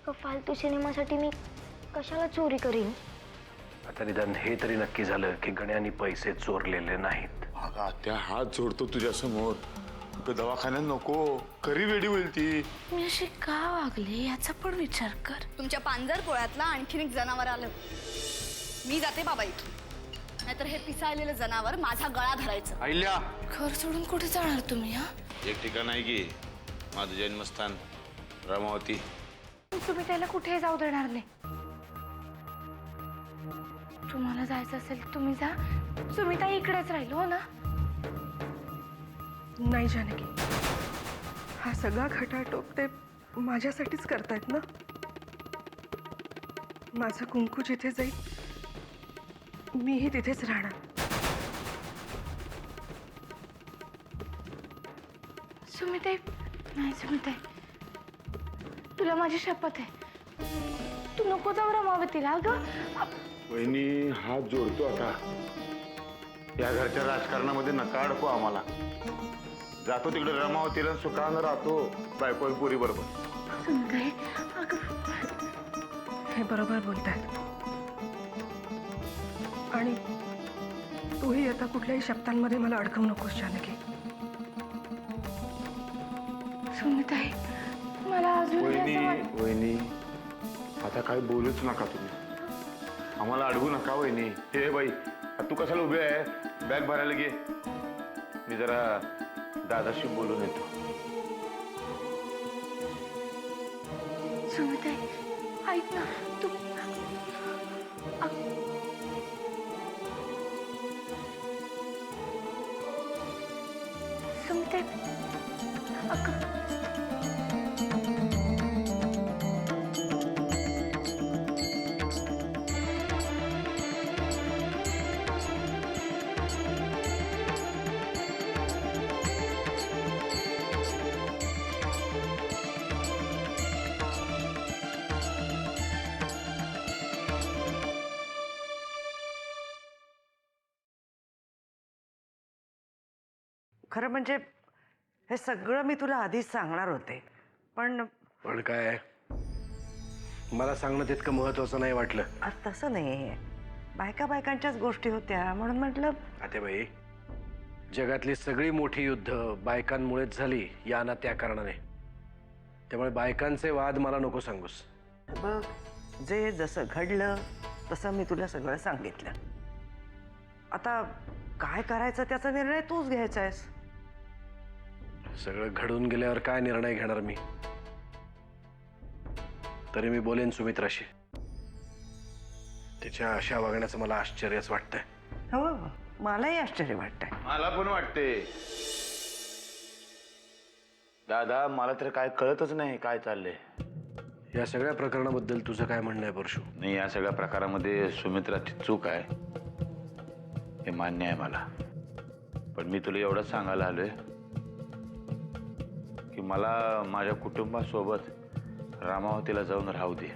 अगं फालतू सिनेमासाठी मी कशाला चोरी करीन? आता निदान हे तरी नक्की झालं की गण्याने पैसे चोरलेले नाहीत. अगं आत्या हात जोडतो तुझ्या समोर. दवाखान्यात नको, खरी वेडी होईल ती. मी अशी का वागले याचा पण विचार कर. तुमच्या पांजर पोळ्यातला आणखीन एक जनावर आलं. मी जाते बाबा इथून, नाहीतर हे पिसाळलेलं जनावर माझा गळा धरायचं. आईल्या घर सोडून कुठे जाणार तुम्ही? हा एक ठिकाण आहे की माझं जन्मस्थान रामावती. तुम्ही त्याला कुठेही जाऊ देणार नाही. तुम्हाला जायचं असेल तुम्ही जा. तुम्ही तर इकडेच राहिलो हो ना. नाही जानकी, हा सगळा खटाटोप ते माझ्यासाठीच करतायत ना. माझं कुंकू जिथे जाईल मीही तिथेच राहणार. सुमिते नाही, सुमिते तुला माझी शपथ आहे, तू नको जाऊ रमावतीला. अगं वहिनी हात जोडतो आता. या घरच्या राजकारणामध्ये नका अडकू आम्हाला. जातो तिकडे रमावतीला सुखानं राहतो बायको पुरी बरोबर. सुमिते अगं हे बरोबर बोलतायत. आणि तूही आता कुठल्याही शब्दांमध्ये मला अडकवू नकोस जानकी. सुमिते मला अजून वहिनी आता काय बोलूच नका तुम्ही. आम्हाला अडवू नका वहिनी. हे बाई तू कशाला उभी आहे? बॅग भरायला घे, मी जरा दादाशी बोलून येतो. सुमिते ऐक ना तू. सुमिते अगं खरं म्हणजे हे सगळं मी तुला आधीच सांगणार होते, पण काय मला सांगणं तितकं महत्वाचं नाही वाटलं. तसं नाही. बायकांच्याच गोष्टी होत्या म्हणून म्हटलं. आतेबाई, जगातली सगळी मोठी युद्ध बायकांमुळेच झाली, या ना त्या कारणाने. त्यामुळे बायकांचे वाद मला नको सांगूस. बघ, जे जसं घडलं तसं मी तुला सगळं सांगितलं. आता काय करायचं त्याचा निर्णय तूच घ्यायचा आहेस. सगळं घडून गेल्यावर काय निर्णय घेणार मी? तरी मी बोलेन सुमित्राशी. तिच्या अशा वागण्याचं मला आश्चर्यच वाटतंय. हो, मलाही आश्चर्य वाटतंय. मला पण वाटते दादा. मला तर काय कळतच नाही काय चाललंय. या सगळ्या प्रकरणाबद्दल तुझं काय म्हणणं आहे परशू? नाही, या सगळ्या प्रकारामध्ये सुमित्राची चूक आहे हे मान्य आहे मला. पण मी तुला एवढंच सांगायला आलोय की मला माझ्या कुटुंबासोबत रामावतीला जाऊन राहू दे.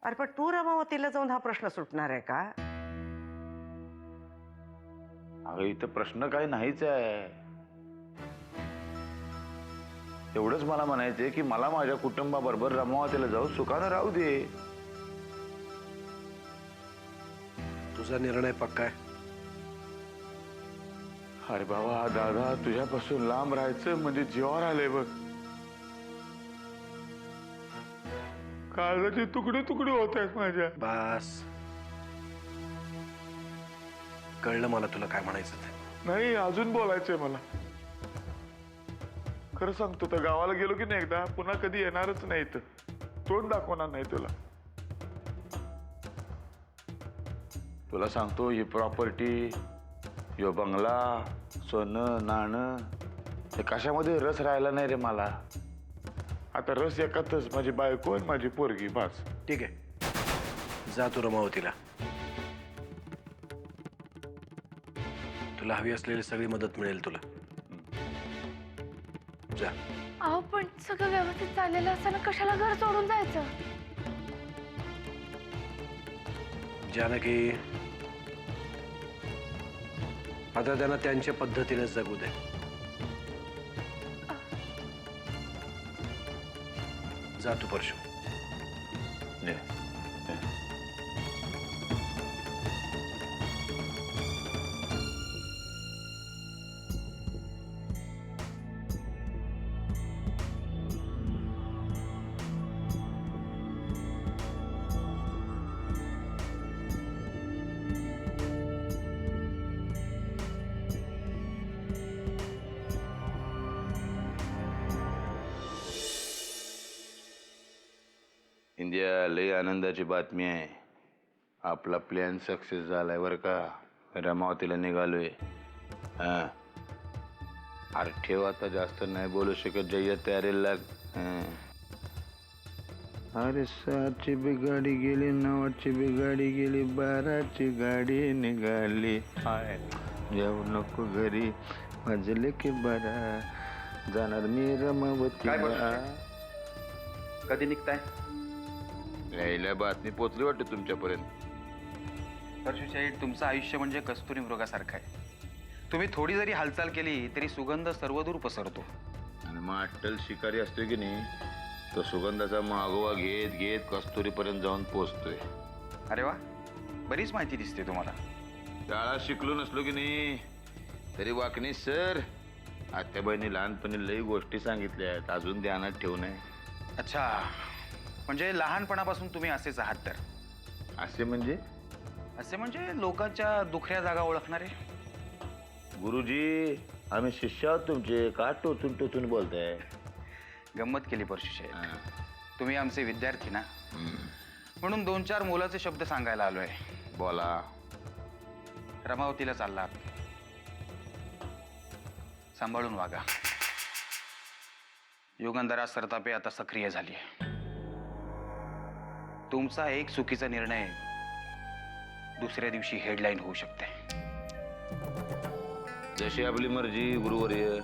अरे पण तू रमावतीला जाऊन हा प्रश्न सुटणार आहे का? अगं इथं प्रश्न काही नाहीच आहे. एवढंच मला म्हणायचंय की मला माझ्या कुटुंबाबरोबर रमावतीला जाऊन सुखानं राहू दे. तुझा निर्णय पक्का आहे? अरे बाबा दादा, तुझ्यापासून लांब राहायचं म्हणजे जीवावर आलंय बघ. काळजाचे तुकडे तुकडे होत आहेत माझ्या. बस, कळलं मला तुला काय म्हणायचं ते. नाही, अजून बोलायचंय मला. खरं सांगतो तर गावाला गेलो की नाही एकदा, पुन्हा कधी येणारच नाही इथं. तोंड दाखवणार नाही तुला. तुला सांगतो, ही प्रॉपर्टी, यो बंगला, सोनं नाणं, हे कशामध्ये रस राहिला नाही रे मला. आता रस एकातच, माझी बायको आणि माझी पोरगी, बस. ठीक आहे, जा तू रमावतीला. तुला हवी असलेली सगळी मदत मिळेल तुला. जा. अहो पण सगळं व्यवस्थित चाललेलं असताना कशाला घर सोडून जायचं? जानकी, आता त्यांना त्यांच्या पद्धतीने जगू दे. जा तू परशु. ये, ये. इंडिया, लय आनंदाची बातमी आहे. आपला प्लॅन सक्सेस झालाय बरं का. रमावतीला निघालोय. हा, अरे ठेव आता, जास्त नाही बोलू शकत. जय्या तयारीला लाग. अरे 7ची बी गाडी गेली, 9ची बी गाडी गेली, 12ची गाडी निघाली. हाय, जाऊ नको घरी, वाजले की 12, जाणार मी रमावतीला. कधी निघताय? यायला बातमी पोचली वाटते तुमच्यापर्यंत. परशुशाही, तुमचं आयुष्य म्हणजे कस्तुरी मृगासारखं आहे. तुम्ही थोडी जरी हालचाल केली तरी सुगंध सर्वदूर पसरतो. आणि मग अट्टल शिकारी असतोय की नाही, तो सुगंधाचा मागोवा घेत घेत कस्तुरीपर्यंत जाऊन पोचतोय. अरे वा, बरीच माहिती दिसते तुम्हाला. शाळा शिकलो नसलो की नाही तरी वाकणी सर आत्या बहिणी लहानपणी लई गोष्टी सांगितल्या आहेत, अजून ध्यानात ठेवू नये. अच्छा, म्हणजे लहानपणापासून तुम्ही असेच आहात तर? असे म्हणजे? असे म्हणजे लोकांच्या दुखऱ्या जागा ओळखणारे. गुरुजी, आम्ही शिष्य आहोत तुमचे, का टोचून टोचून बोलताय? गंमत केली परशुशाही. तुम्ही आमचे विद्यार्थी ना, म्हणून 2-4 मोलाचे शब्द सांगायला आलोय. बोला. रमावतीला चाललात, सांभाळून वागा. युगंधरा सरतापे आता सक्रिय झाली आहे. तुमचा एक चुकीचा निर्णय दुसऱ्या दिवशी हेडलाईन होऊ शकते. जशी आपली मर्जी गुरुवर्य.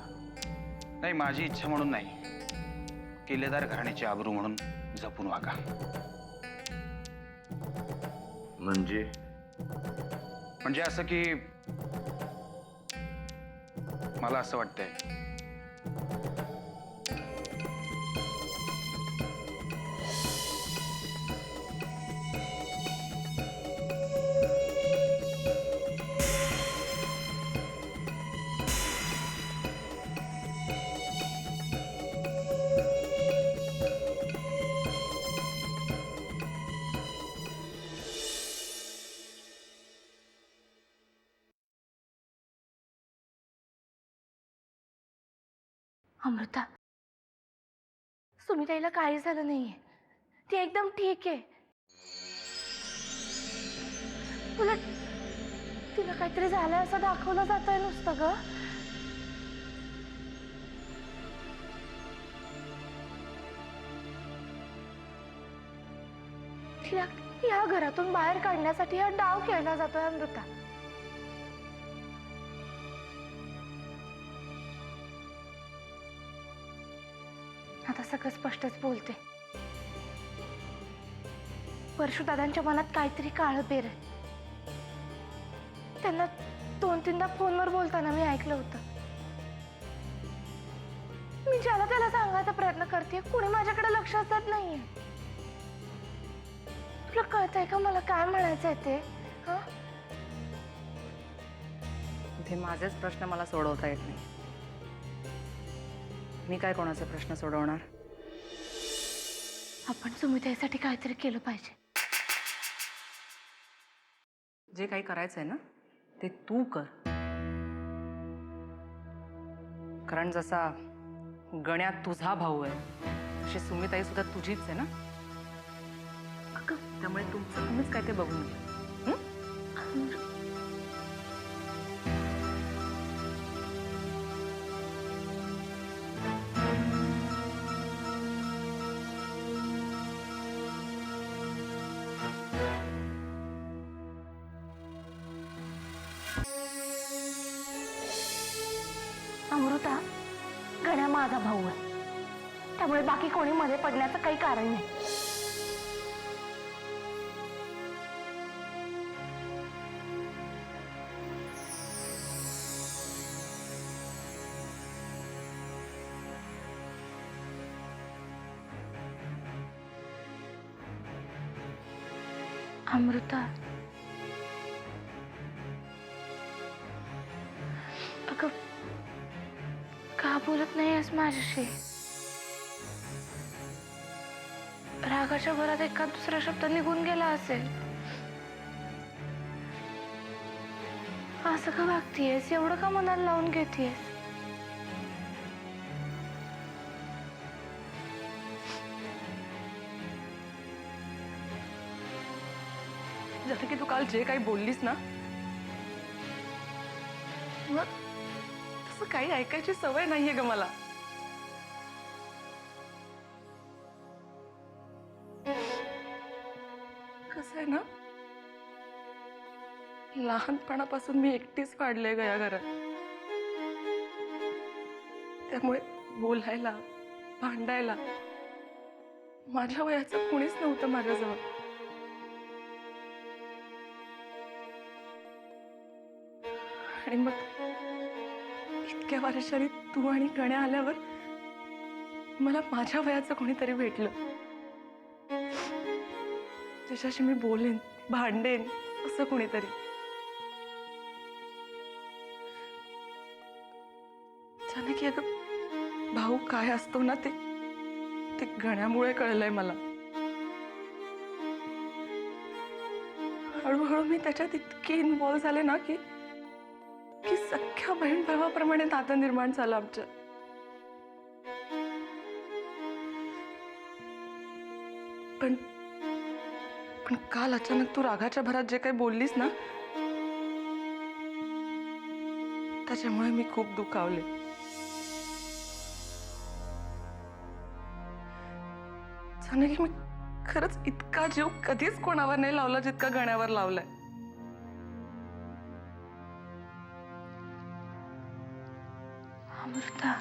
नाही, माझी इच्छा म्हणून नाही, किल्लेदार घराण्याची आबरू म्हणून जपून वागा. म्हणजे असं की मला असं वाटतंय अमृता, सुमिताईला काही झालं नाहीये. ती एकदम ठीक आहे. उलट तिला काहीतरी झालंय असं दाखवलं जातंय नुसतं ग. तिला या घरातून बाहेर काढण्यासाठी हा डाव खेळला जातोय अमृता. आता सगळं स्पष्टच बोलते. परशुदादांच्या मनात काहीतरी काळं पेर आहे. त्यांना 2-3दा फोनवर बोलताना मी ऐकलं होतं. मी ज्याला त्याला सांगायचा प्रयत्न करते, कुणी माझ्याकडे लक्षच देत नाहीये. तुला कळतंय का मला काय म्हणायचंय ते? हा, ते माझेच प्रश्न मला सोडवता येत नाही. मी काय कोणाचे प्रश्न सोडवणार? आपण सुमिताईसाठी काहीतरी केलं पाहिजे. जे काही करायचंय ना ते तू कर. कारण जसा गण्यात तुझा भाऊ आहे तशी सुमिताई सुद्धा तुझीच आहे ना. त्यामुळे तुमचं तुम्हीच काय ते बघून घे. अमृता, गण्या माझा भाऊ आहे, त्यामुळे बाकी कोणी मध्ये पडण्याचं काही कारण नाही. अमृता, अगं का बोलत नाही आहेस माझ्याशी? रागाच्या भरात एखाद दुसरा शब्द निघून गेला असेल. असं का वागतीयस? एवढं का मनाला लावून घेतीयस? जसं की तू काल जे काही बोललीस ना, मला तसं काही ऐकायची सवय नाहीये ग मला. कसं आहे ना, लहानपणापासून मी एकटीच वाढले ग या घरात. त्यामुळे बोलायला, भांडायला माझ्या वयाचं कुणीच नव्हतं माझ्याजवळ. आणि मग इतक्या वर्षांनी तू आणि गण्या आल्यावर मला माझ्या वयाचं कोणीतरी भेटलं, ज्याच्याशी मी बोलेन, भांडेन असं कोणीतरी. की अगं भाऊ काय असतो ना, ते गण्यामुळे कळलंय मला. हळूहळू मी त्याच्यात इतके इन्व्हॉल्व झाले ना की सख्या बहीण भावाप्रमाणे नातं निर्माण झालं आमचं. पण काल अचानक तू रागाच्या भरात जे काही बोललीस ना, त्याच्यामुळे मी खूप दुखावले. की मी खरंच इतका जीव कधीच कोणावर नाही लावला जितका गण्यावर लावलाय. अमृता,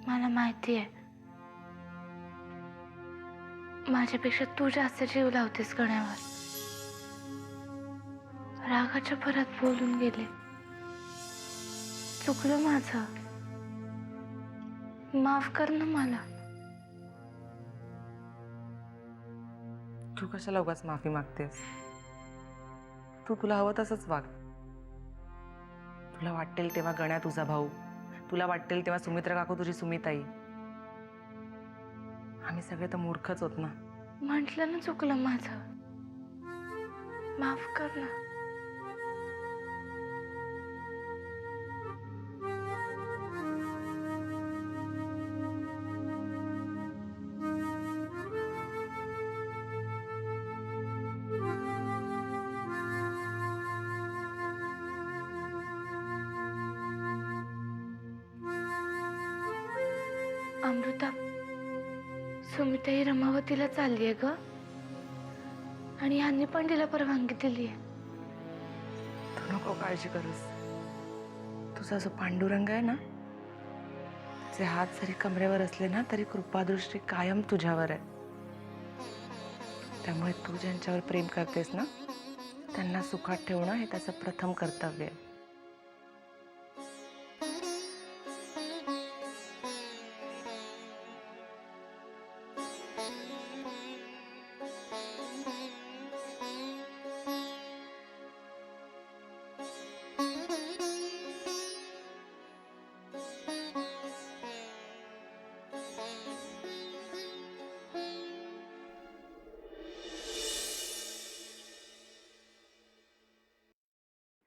मला माहिती आहे माझ्यापेक्षा तू जास्त जीव लावतेस गण्यावर. रागाच्या भरात बोलून गेले, चुकलं माझं, माफ कर ना मला. तू कशाला उगाच माफी मागतेस? तुला हवं तसंच वाग. तुला वाटेल तेव्हा गण्या तुझा भाऊ, तुला वाटेल तेव्हा सुमित्रा काकू तुझी सुमिताई. आम्ही सगळे तर मूर्खच होत ना. म्हटलं ना चुकलं माझं, माफ कर ना. अमृता, सुमिताई रमावतीला चालली आहे ग, आणि ह्यांनी पण तिला परवानगी दिली आहे. तू नको काळजी करूस. तुझा जो पांडुरंग आहे ना, त्याचे हात जरी कमरेवर असले ना तरी कृपादृष्टी कायम तुझ्यावर आहे. त्यामुळे तू ज्यांच्यावर प्रेम करतेस ना, त्यांना सुखात ठेवणं हे त्याचं प्रथम कर्तव्य आहे.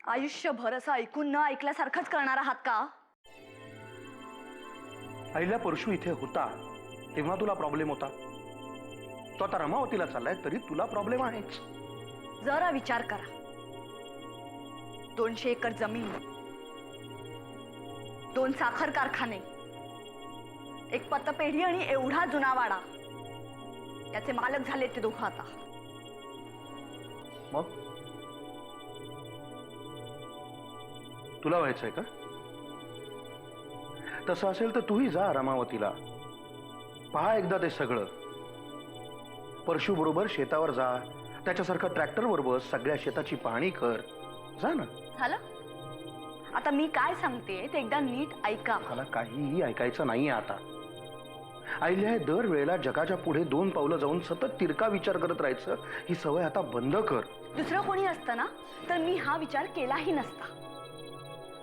आयुष्यभर असं ऐकून न ऐकल्यासारखंच करणार आहात का? आईला परशू इथे होता तेव्हा तुला प्रॉब्लेम होता. तो आता रमावतीला चाललाय तरी तुला प्रॉब्लेम आहेच. जरा विचार करा. 200 एकर जमीन, 2 साखर कारखाने, एक पतपेढी आणि एवढा जुना वाडा, याचे मालक झाले ते दोघं आता. मग तुला व्हायचंय का? तसं असेल तर तूही जा रमावतीला, पहा एकदा ते सगळं. परशू बरोबर शेतावर जा, त्याच्यासारखं ट्रॅक्टरवर बस, सगळ्या शेताची पाहणी कर. जा ना. झालं? आता मी काय सांगते ते एकदा नीट ऐका. मला काहीही ऐकायचं नाहीये आता. आईल्या हे दर वेळेला जगाच्या पुढे 2 पावलं जाऊन सतत तिरका विचार करत राहायचं ही सवय आता बंद कर. दुसरं कोणी असतं ना तर मी हा विचार केलाही नसता.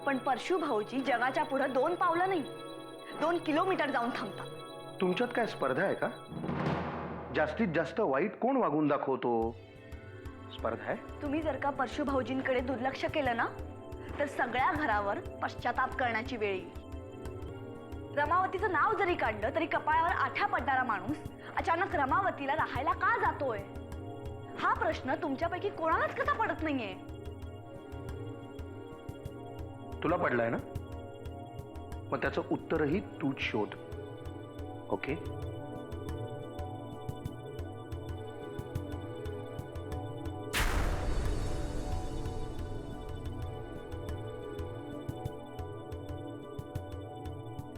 पण परशू भाऊजी जगाच्या पुढे 2 पावलं नाही 2 किलोमीटर जाऊन थांबतात. तुमच्यात काय स्पर्धा आहे का? जास्तीत जास्त वाईट कोण वागून दाखवतो? स्पर्धा आहे? तुम्ही जर का परशू भाऊजींकडे दुर्लक्ष केलं ना तर सगळ्या घरावर पश्चाताप करण्याची वेळ येईल. रमावतीचं नाव जरी काढलं तरी कपाळावर आठ्या पडणारा माणूस अचानक रमावतीला राहायला का जातोय हा प्रश्न तुमच्यापैकी कोणालाच कसा पडत नाहीये. तुला पडलाय ना? मग त्याचं उत्तरही तूच शोध. ओके?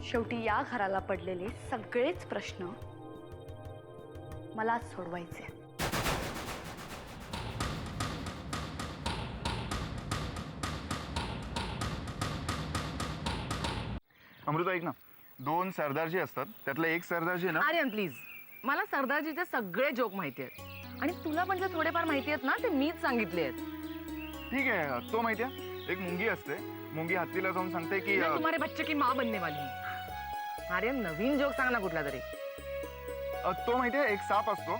शेवटी या घराला पडलेले सगळेच प्रश्न मलाच सोडवायचे. अमृता ऐक ना, 2 सरदारजी असतात त्यातला एक सरदारजी आहे ना. आर्यन प्लीज, मला सरदारजीचे सगळे जोक माहिती आहेत आणि तुला पण जे थोडेफार माहिती आहेत ना ते मीच सांगितले आहेत. ठीक आहे, तो माहिती आहे. एक मुंगी असते, मुंगी हत्तीला जाऊन सांगते की मैं तुम्हारे बच्चे की माँ बनने वाली हूँ. आर्यन नवीन जोक सांग ना कुठला तरी. तो माहिती आहे. एक साप असतो,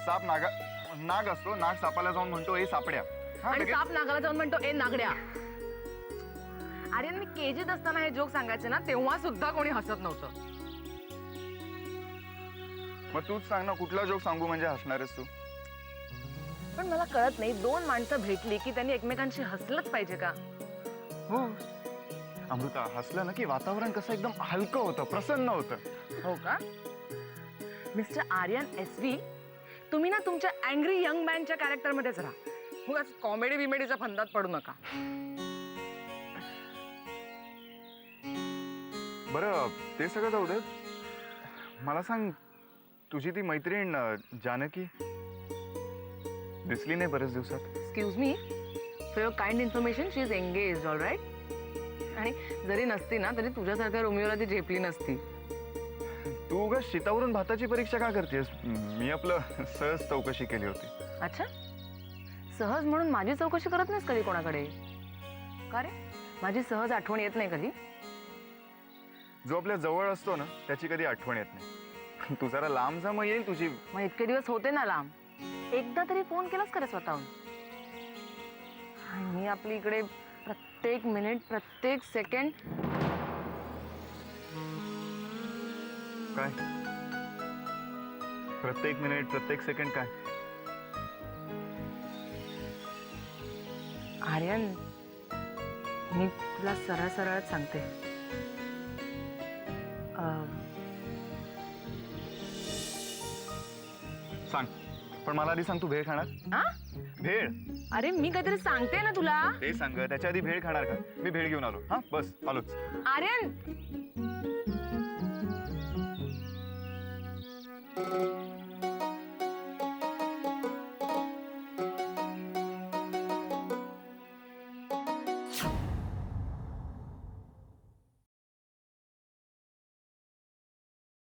साप नाग असतो, नाग सापाला जाऊन म्हणतो ए सापड्या. आणि साप नागाला जाऊन म्हणतो ए नागड्या. आर्यन मी केजीत असताना हे जोक सांगायचे ना तेव्हा सुद्धा कोणी हसत नव्हतं. मग तूच सांग ना कुठला जोक सांगू म्हणजे हसणारच तू. पण मला कळत नाही 2 माणसं भेटली की त्यांनी एकमेकांशी हसलंच पाहिजे का? हो अमृता, हसलं ना की वातावरण कसं एकदम हलकं होतं, प्रसन्न होतं. हो का? मिस्टर आर्यन SV, तुम्ही ना तुमच्या अँग्री यंग मॅनच्या कॅरेक्टरमध्येच राहा. उगाच कॉमेडी बिमेडीच्या फंदात पडू नका. बरं ते सगळं जाऊ दे, मला सांग तुझी ती मैत्रीण जानकी दिसली नाही बरेच दिवसात. Excuse me, for your kind information she is engaged. All right. आणि जरी नसती ना तरी तुझ्यासारख्या रोमिओला ती झेपली नसती. तू उगाच शीतावरून भाताची परीक्षा का करतेस? मी आपलं सहज चौकशी केली होती. अच्छा, सहज म्हणून माझी चौकशी करत नाहीस कधी कोणाकडे? का रे, माझी सहज आठवण येत नाही कधी? जो आपल्या जवळ असतो ना त्याची कधी आठवण येत नाही. तू जरा लांब जा, मग येईल तुझी. मग इतके दिवस होते ना लांब, एकदा तरी फोन केलास का रे स्वतःहून? आणि मी आपली इकडे प्रत्येक मिनिट प्रत्येक सेकंड. काय प्रत्येक मिनिट प्रत्येक सेकंड काय? आर्यन, मी तुला सरळ सरळ सांगते, सांग. पण मला आधी सांग, तू भेळ खाणार? हा? भेळ? अरे मी काहीतरी सांगते ना तुला. ते सांग, त्याच्या आधी भेळ खाणार का? मी भेळ घेऊन आलो. हा बस आलोच. आर्यन,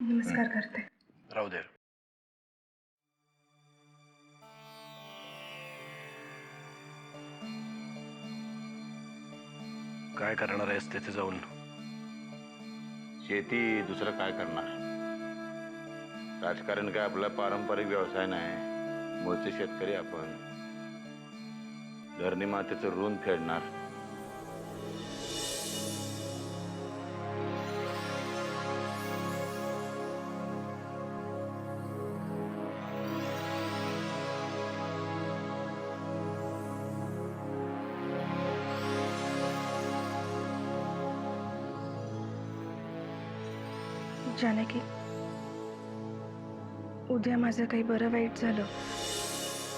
नमस्कार करते. राहू दे. काय करणार आहेस तिथे जाऊन? शेती, दुसरं काय करणार? राजकारण काय आपला पारंपरिक व्यवसाय नाही. मूळचे शेतकरी आपण. धरणी मातेचं ऋण फेडणार. जानकी, उद्या माझं काही बरं वाईट झालं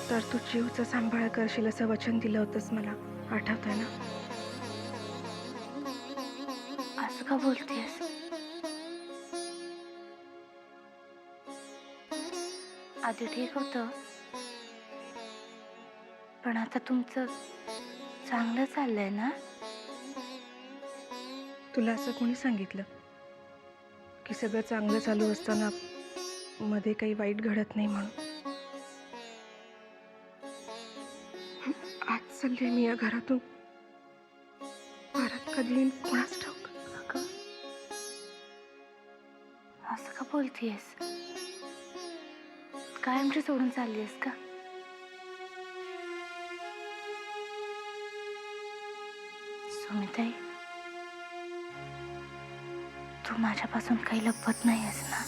तर तू जीवचा सांभाळ करशील असं वचन दिलं होतंस मला, आठवतंय ना? असं का बोलतेस? आधी ठीक होतं, पण आता तुमचं चांगलं चाललंय ना? तुला असं कोणी सांगितलं? की सगळं चांगलं चालू असताना मध्ये काही वाईट घडत नाही म्हणून. आज चालले मी या घरातून, परत कधी येईन कोणाच ठाऊक. अगं असं का बोलतीयस? काय आमची सोडून चाललीयस का? सुमिताई, तू माझ्यापासून काही लपवत नाहीयेस ना?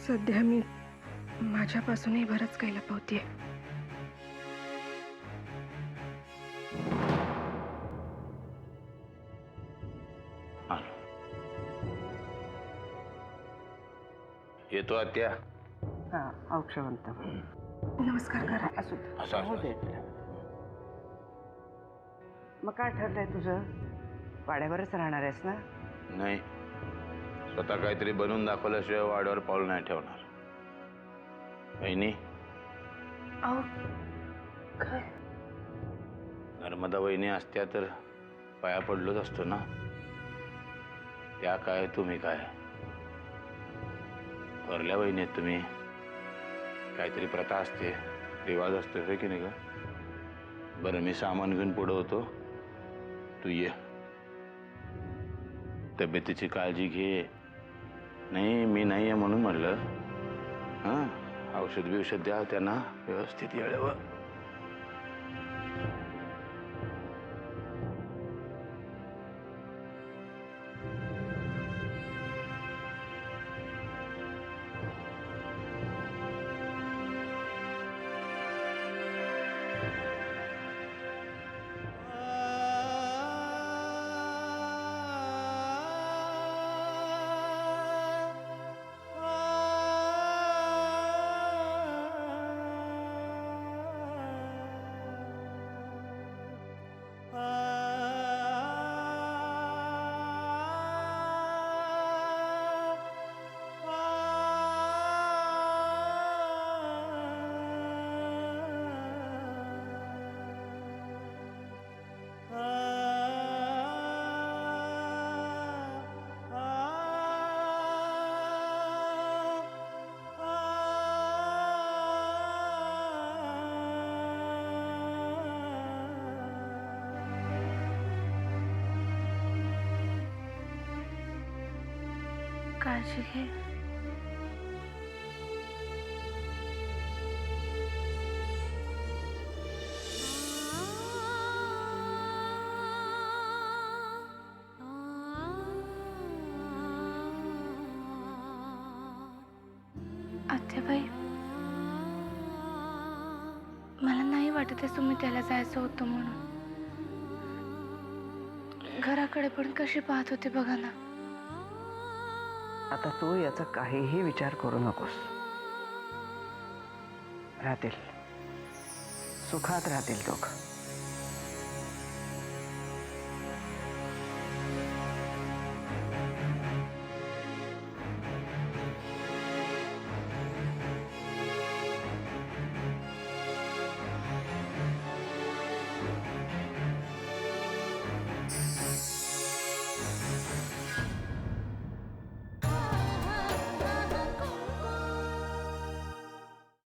सध्या मी माझ्यापासूनही बरंच काही लपवतेय. आलो. येतो आत्या. हा औक्षवंत. नमस्कार करा. असू दे. असं, असं, होऊ दे. मग काय ठरलंय तुझं? वाड्यावरच राहणार आहेस ना? नाही, स्वतः काहीतरी बनवून दाखवल्याशिवाय वाड्यावर पाऊल नाही ठेवणार. बहिणी, अहो काय? नर्मदा वहिनी असत्या तर पाया पडलोच असतो ना. त्या काय तुम्ही काय, थोरल्या वहिनी आहेत तुम्ही. काहीतरी प्रथा असते, रिवाज असतो, हे की नाही का? बरं, मी सामान घेऊन पुढं होतो, तू ये. तब्येतीची काळजी घे. नाही, मी नाही आहे म्हणून म्हणलं. हां, औषध बिवषध द्या त्यांना व्यवस्थित वेळेवर. काळजी घे. आत्याबाई, मला नाही वाटत आहे सुमित्याला जायचं होतं म्हणून. घराकडे पण कशी पाहत होते बघा ना. आता तू याचा काहीही विचार करू नकोस. राहतील, सुखात राहतील दोघं.